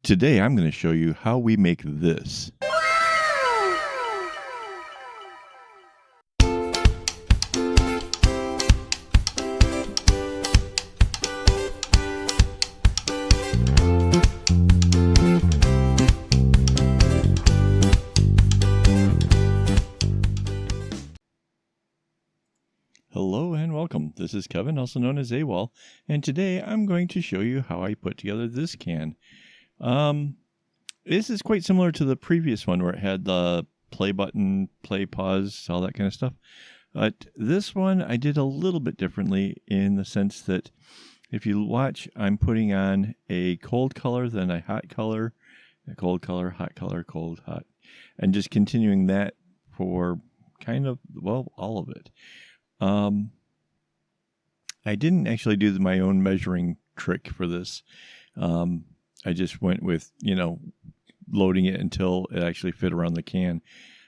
Today I'm going to show you how we make this. Hello and welcome. This is Kevin, also known as AKAAWOL, and today I'm going to show you how I put together this can. This is quite similar to the previous one where it had the play button, play, pause, all that kind of stuff. But this one I did a little bit differently in the sense that if you watch, I'm putting on a cold color, then a hot color, a cold color, cold, hot, and just continuing that for kind of, well, all of it. I didn't actually do my own measuring trick for this. I just went with, loading it until it actually fit around the can.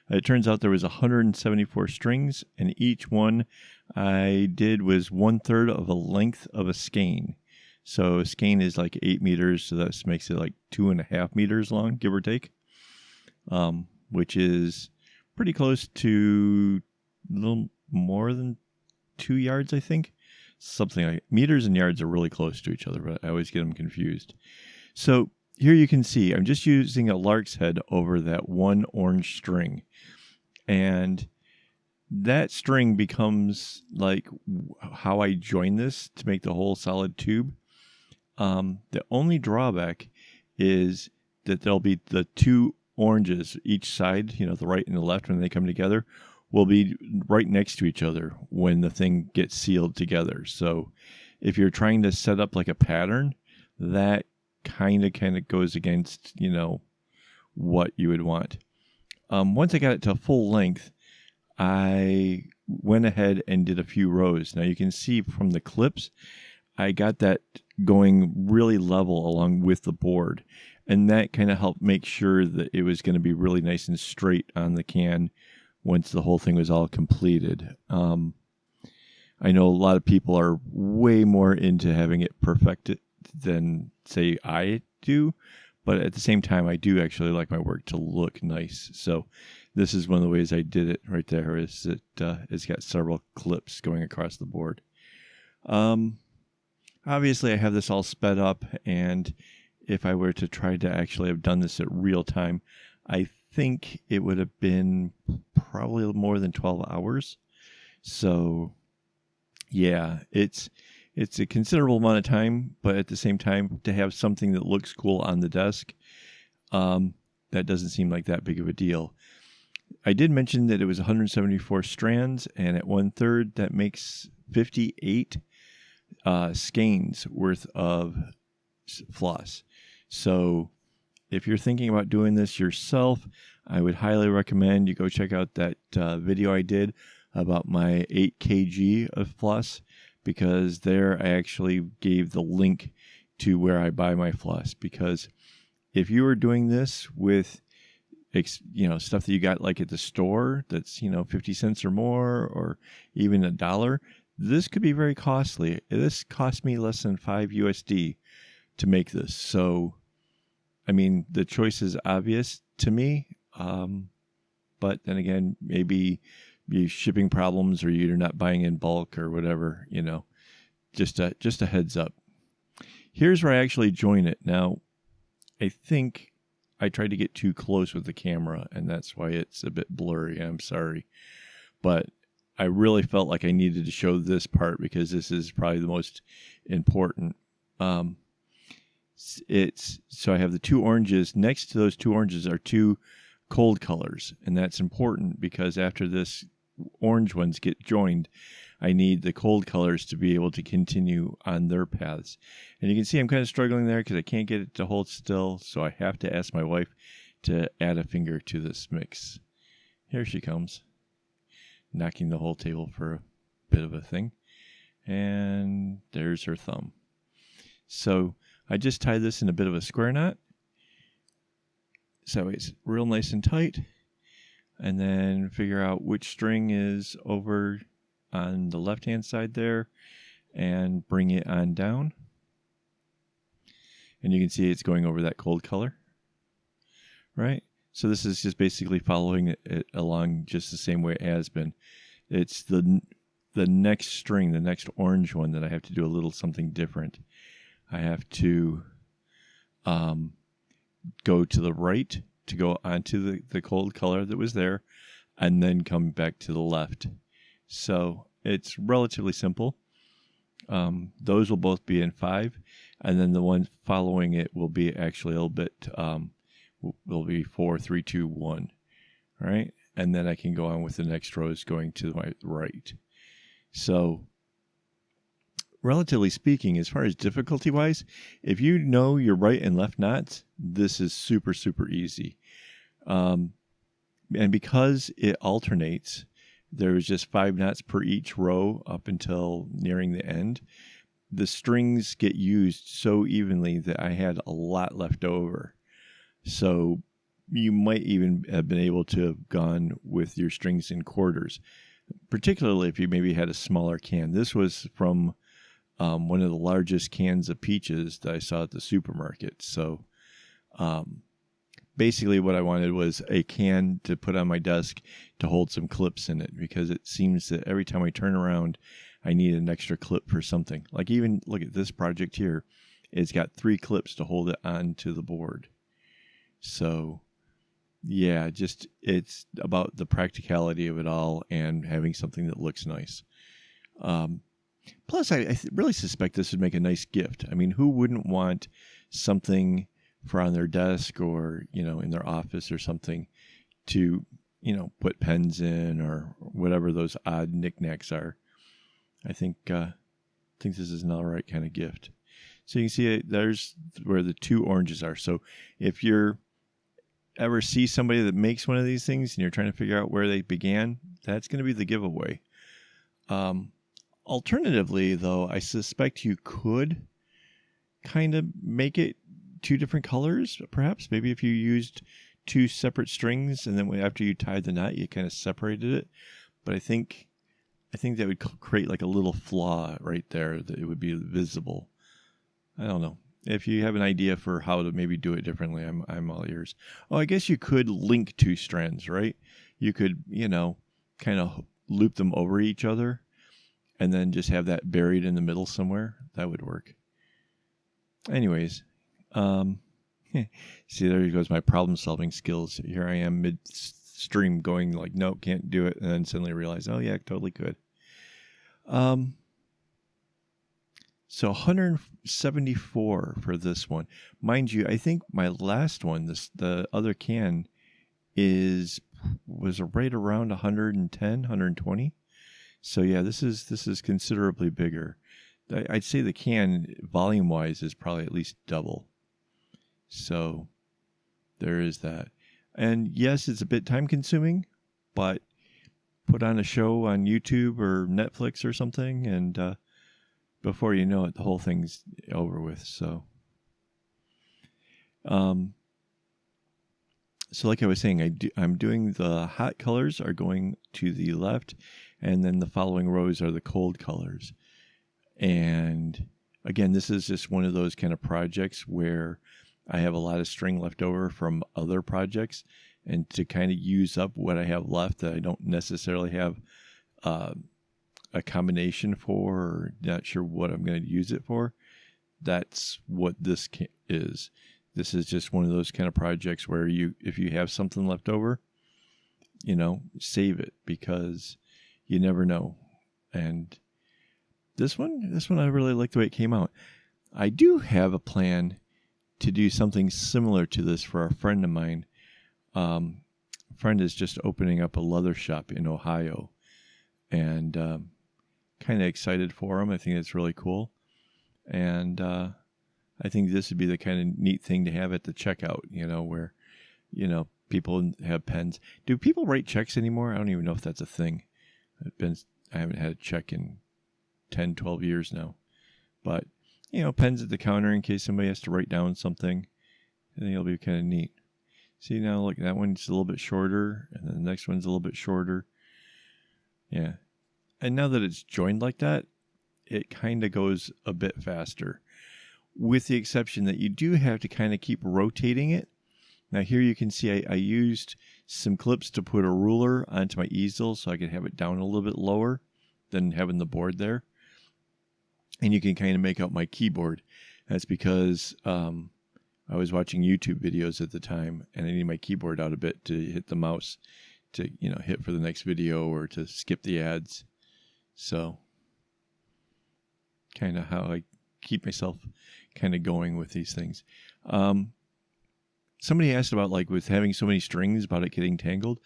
It turns out there was 174 strings, and each one I did was 1/3 of a length of a skein. So a skein is like 8 meters, so that makes it like 2.5 meters long, give or take, which is pretty close to a little more than 2 yards, I think. Something like meters and yards are really close to each other, but I always get them confused. So here you can see I'm just using a lark's head over that one orange string. And that string becomes like how I join this to make the whole solid tube. The only drawback is that there'll be the two oranges each side, the right and the left, when they come together, will be right next to each other when the thing gets sealed together. So if you're trying to set up like a pattern, that kind of goes against, what you would want. Once I got it to full length, I went ahead and did a few rows. Now you can see from the clips, I got that going really level along with the board. And that kind of helped make sure that it was going to be really nice and straight on the can once the whole thing was all completed. I know a lot of people are way more into having it perfected than, say, I do, but at the same time, I do actually like my work to look nice. So this is one of the ways I did it right there, is that it's got several clips going across the board. Obviously, I have this all sped up, and if I were to try to actually have done this at real time, I think it would have been probably more than 12 hours. So yeah, it's a considerable amount of time, but at the same time, to have something that looks cool on the desk, that doesn't seem like that big of a deal. I did mention that it was 174 strands, and at 1/3, that makes 58 skeins worth of floss. So if you're thinking about doing this yourself, I would highly recommend you go check out that video I did about my 8 kg of floss, because there I actually gave the link to where I buy my floss. Because if you were doing this with stuff that you got like at the store that's 50 cents or more, or even $1, this could be very costly. This cost me less than $5 USD to make this. So I mean, the choice is obvious to me, but then again, maybe shipping problems, or you're not buying in bulk or whatever, just a heads up. Here's where I actually join it. Now, I think I tried to get too close with the camera, and that's why it's a bit blurry. I'm sorry. But I really felt like I needed to show this part because this is probably the most important. So I have the two oranges. Next to those two oranges are two cold colors, and that's important because after this orange ones get joined, I need the cold colors to be able to continue on their paths. And you can see I'm kind of struggling there because I can't get it to hold still, so I have to ask my wife to add a finger to this mix. Here she comes, knocking the whole table for a bit of a thing. And there's her thumb. So I just tied this in a bit of a square knot, so it's real nice and tight, and then figure out which string is over on the left-hand side there, and bring it on down. And you can see it's going over that cold color, right? So this is just basically following it along just the same way it has been. It's the next string, the next orange one, that I have to do a little something different. I have to go to the right to go onto the cold color that was there, and then come back to the left. So it's relatively simple. Those will both be in 5, and then the one following it will be actually a little bit, will be 4, 3, 2, 1, right? And then I can go on with the next rows going to my right. So relatively speaking, as far as difficulty wise, if you know your right and left knots, this is super, super easy. And because it alternates, there's just 5 knots per each row up until nearing the end. The strings get used so evenly that I had a lot left over. So you might even have been able to have gone with your strings in quarters, particularly if you maybe had a smaller can. This was from one of the largest cans of peaches that I saw at the supermarket. So basically what I wanted was a can to put on my desk to hold some clips in it, because it seems that every time I turn around, I need an extra clip for something. Like even look at this project here. It's got 3 clips to hold it onto the board. So yeah, just it's about the practicality of it all and having something that looks nice. Plus, I really suspect this would make a nice gift. I mean, who wouldn't want something for on their desk or, in their office or something to, put pens in or whatever those odd knickknacks are. I think this is an all right kind of gift. So you can see there's where the 2 oranges are. So if you're ever see somebody that makes one of these things and you're trying to figure out where they began, that's going to be the giveaway. Alternatively, though, I suspect you could kind of make it 2 different colors, perhaps. Maybe if you used 2 separate strings and then after you tied the knot, you kind of separated it. But I think that would create like a little flaw right there that it would be visible. I don't know. If you have an idea for how to maybe do it differently, I'm all ears. Oh, I guess you could link 2 strands, right? You could, kind of loop them over each other and then just have that buried in the middle somewhere. That would work. Anyways, see, there goes my problem-solving skills. Here I am mid-stream going like, nope, can't do it, and then suddenly realize, oh yeah, totally could. So 174 for this one. Mind you, I think my last one, the other can, was right around 110, 120. So yeah, this is considerably bigger. I'd say the can, volume-wise, is probably at least double. So there is that. And yes, it's a bit time-consuming, but put on a show on YouTube or Netflix or something, and before you know it, the whole thing's over with. So, so like I was saying, I'm doing the hot colors are going to the left, and then the following rows are the cold colors. And again, this is just one of those kind of projects where I have a lot of string left over from other projects, and to kind of use up what I have left that I don't necessarily have a combination for, or not sure what I'm going to use it for. That's what this is. This is just one of those kind of projects where if you have something left over, save it, because you never know. And this one I really like the way it came out. I do have a plan to do something similar to this for a friend of mine. Friend is just opening up a leather shop in Ohio, and kind of excited for him. I think it's really cool, and I think this would be the kind of neat thing to have at the checkout. Where people have pens. Do people write checks anymore? I don't even know if that's a thing. I haven't had a check in 10, 12 years now, but pens at the counter in case somebody has to write down something. I think it'll be kind of neat. See, now look, that one's a little bit shorter, and then the next one's a little bit shorter. Yeah. And now that it's joined like that, it kind of goes a bit faster. with the exception that you do have to kind of keep rotating it. Now here you can see I used some clips to put a ruler onto my easel so I could have it down a little bit lower than having the board there. And you can kind of make out my keyboard. That's because I was watching YouTube videos at the time, and I need my keyboard out a bit to hit the mouse to, you know, hit for the next video or to skip the ads. So kind of how I keep myself kind of going with these things. Somebody asked about, like, with having so many strings, about it getting tangled.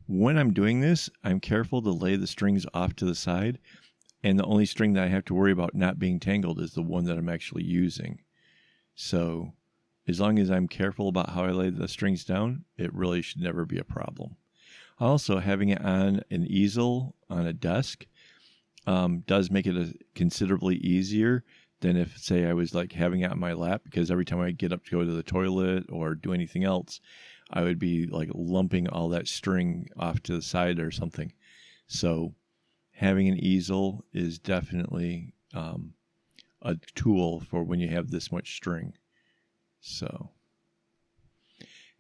When I'm doing this, I'm careful to lay the strings off to the side, and the only string that I have to worry about not being tangled is the one that I'm actually using. So as long as I'm careful about how I lay the strings down, it really should never be a problem. Also, having it on an easel on a desk does make it considerably easier than if, say, I was like having it on my lap, because every time I get up to go to the toilet or do anything else, I would be like lumping all that string off to the side or something. So having an easel is definitely a tool for when you have this much string. So,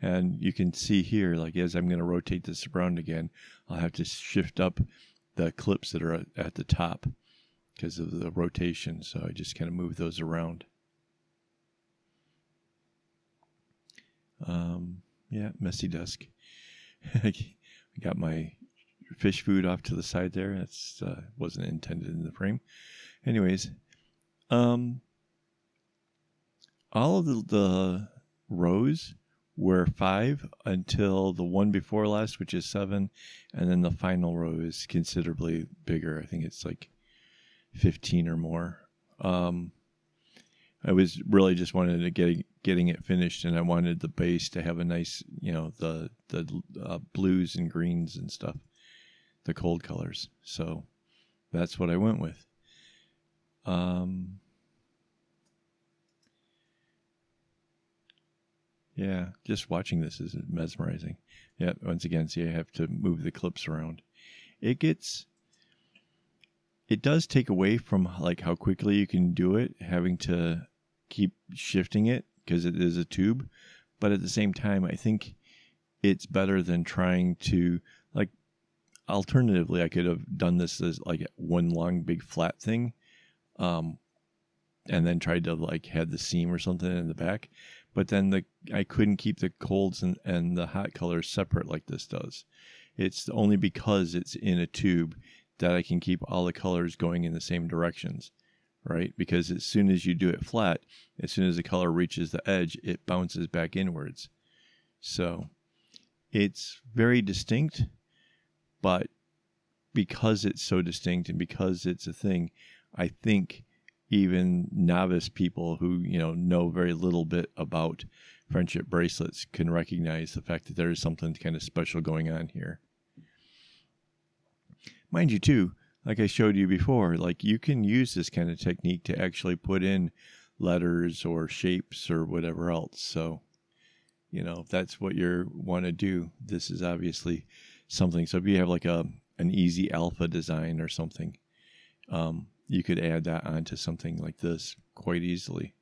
and you can see here, like, as I'm going to rotate this around again, I'll have to shift up the clips that are at the top because of the rotation. So I just kind of move those around. Yeah, messy desk. I got my fish food off to the side there. That's wasn't intended in the frame. Anyways, all of the rows were 5 until the one before last, which is 7, and then the final row is considerably bigger. I think it's like 15 or more. I was really just wanted to getting it finished, and I wanted the base to have a nice, you know, the blues and greens and stuff, the cold colors. So that's what I went with. Yeah, just watching this is mesmerizing. Yeah, once again, see, I have to move the clips around. It does take away from, like, how quickly you can do it, having to keep shifting it because it is a tube. But at the same time, I think it's better than trying to, like, alternatively, I could have done this as like one long big flat thing, and then tried to, like, have the seam or something in the back. But then I couldn't keep the colds and the hot colors separate like this does. It's only because it's in a tube that I can keep all the colors going in the same directions, right? Because as soon as you do it flat, as soon as the color reaches the edge, it bounces back inwards. So it's very distinct, but because it's so distinct and because it's a thing, I think even novice people who, you know very little bit about friendship bracelets can recognize the fact that there is something kind of special going on here. Mind you, too, like I showed you before, like, you can use this kind of technique to actually put in letters or shapes or whatever else. So, you know, if that's what you want to do, this is obviously something. So if you have like an easy alpha design or something, you could add that onto something like this quite easily.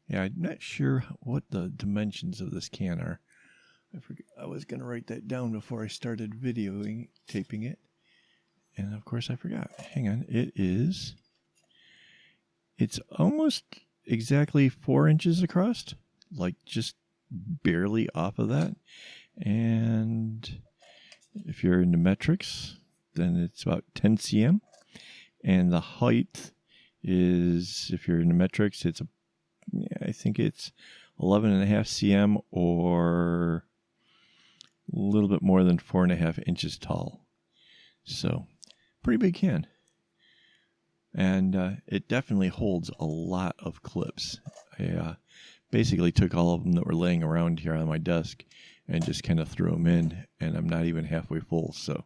Yeah, I'm not sure what the dimensions of this can are. I forget. I was going to write that down before I started taping it. And of course I forgot. Hang on. It's almost exactly 4 inches across, like just barely off of that. And if you're into metrics, then it's about 10 cm. And the height is, if you're into metrics, I think it's 11.5 cm, or a little bit more than 4.5 inches tall. So pretty big can. And it definitely holds a lot of clips. I basically took all of them that were laying around here on my desk and just kind of threw them in, and I'm not even halfway full. So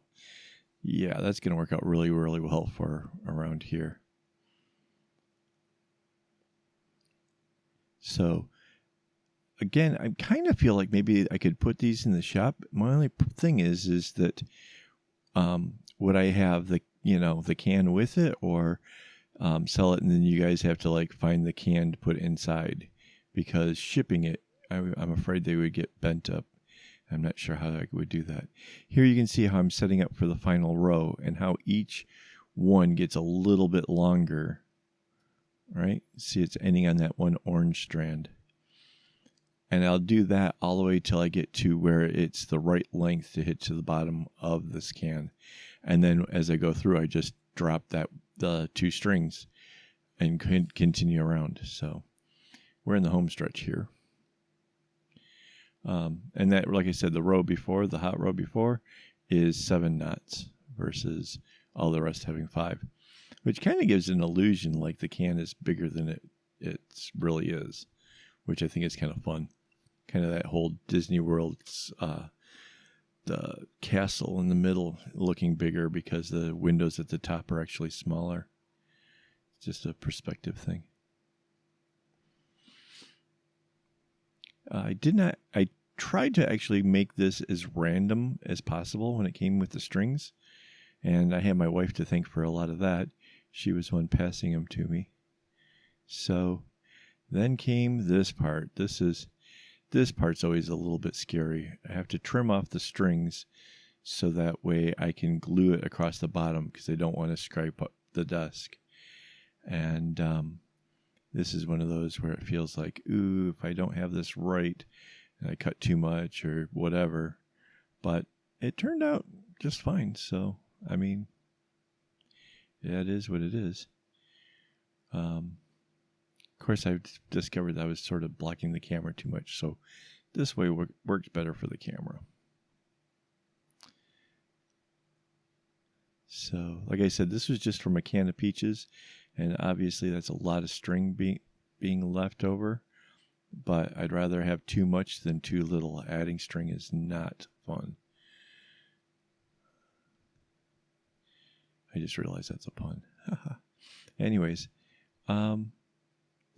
yeah, that's going to work out really, really well for around here. So again, I kind of feel like maybe I could put these in the shop. My only thing is that would I have the can with it, or sell it and then you guys have to like find the can to put inside, because shipping it, I'm afraid they would get bent up. I'm not sure how I would do that. Here you can see how I'm setting up for the final row and how each one gets a little bit longer, right? See, it's ending on that one orange strand. And I'll do that all the way till I get to where it's the right length to hit to the bottom of this can. And then as I go through, I just drop the 2 strings and continue around. So we're in the home stretch here. And that, like I said, the hot row before is 7 knots versus all the rest having 5, which kind of gives an illusion like the can is bigger than it really is, which I think is kind of fun. Kind of that whole Disney World, the castle in the middle looking bigger because the windows at the top are actually smaller. It's just a perspective thing. I tried to actually make this as random as possible when it came with the strings, and I had my wife to thank for a lot of that. She was one passing them to me. So then came this part. This part's always a little bit scary. I have to trim off the strings so that way I can glue it across the bottom because I don't want to scrape up the desk. And this is one of those where it feels like, ooh, if I don't have this right and I cut too much or whatever. But it turned out just fine. So, I mean, yeah, it is what it is. Of course, I've discovered that I was sort of blocking the camera too much, so this way worked better for the camera. So, like I said, this was just from a can of peaches, and obviously that's a lot of string being left over, but I'd rather have too much than too little. Adding string is not fun. I just realized that's a pun. Anyways,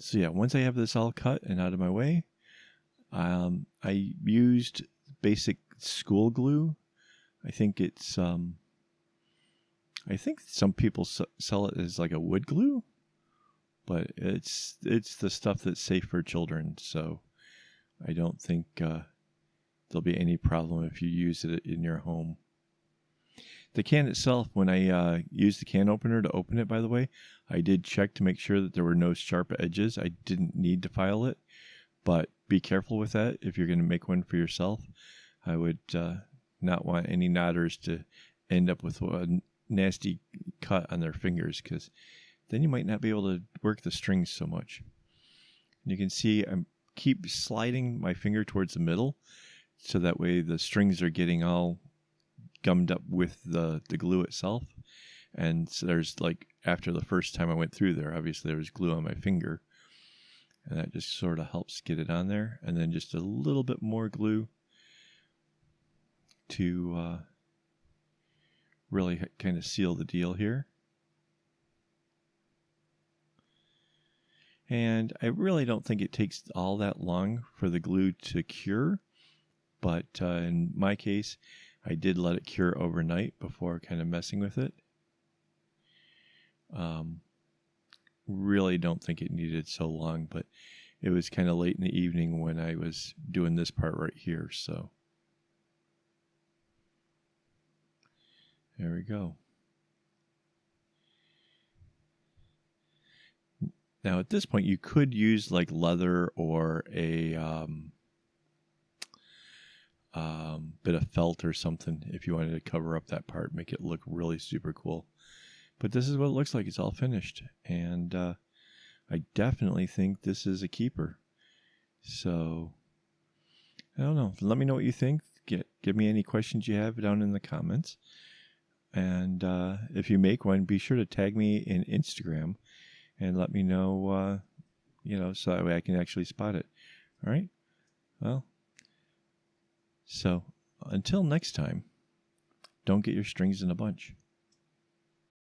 so yeah, once I have this all cut and out of my way, I used basic school glue. I think it's I think some people sell it as like a wood glue, but it's the stuff that's safe for children. So I don't think there'll be any problem if you use it in your home. The can itself, when I used the can opener to open it, by the way, I did check to make sure that there were no sharp edges. I didn't need to file it, but be careful with that if you're going to make one for yourself. I would not want any knotters to end up with a nasty cut on their fingers, because then you might not be able to work the strings so much. And you can see I keep sliding my finger towards the middle, so that way the strings are getting all gummed up with the glue itself. And so there's like, after the first time I went through there, obviously there was glue on my finger, and that just sort of helps get it on there. And then just a little bit more glue to really kind of seal the deal here. And I really don't think it takes all that long for the glue to cure, but in my case, I did let it cure overnight before kind of messing with it. Really don't think it needed so long, but it was kind of late in the evening when I was doing this part right here. So there we go. Now at this point, you could use like leather or a bit of felt or something if you wanted to cover up that part, make it look really super cool. But this is what it looks like. It's all finished, and I definitely think this is a keeper. So I don't know. Let me know what you think. Give me any questions you have down in the comments. And if you make one, be sure to tag me in Instagram and let me know, so that way I can actually spot it. All right? Well, so until next time, don't get your strings in a bunch.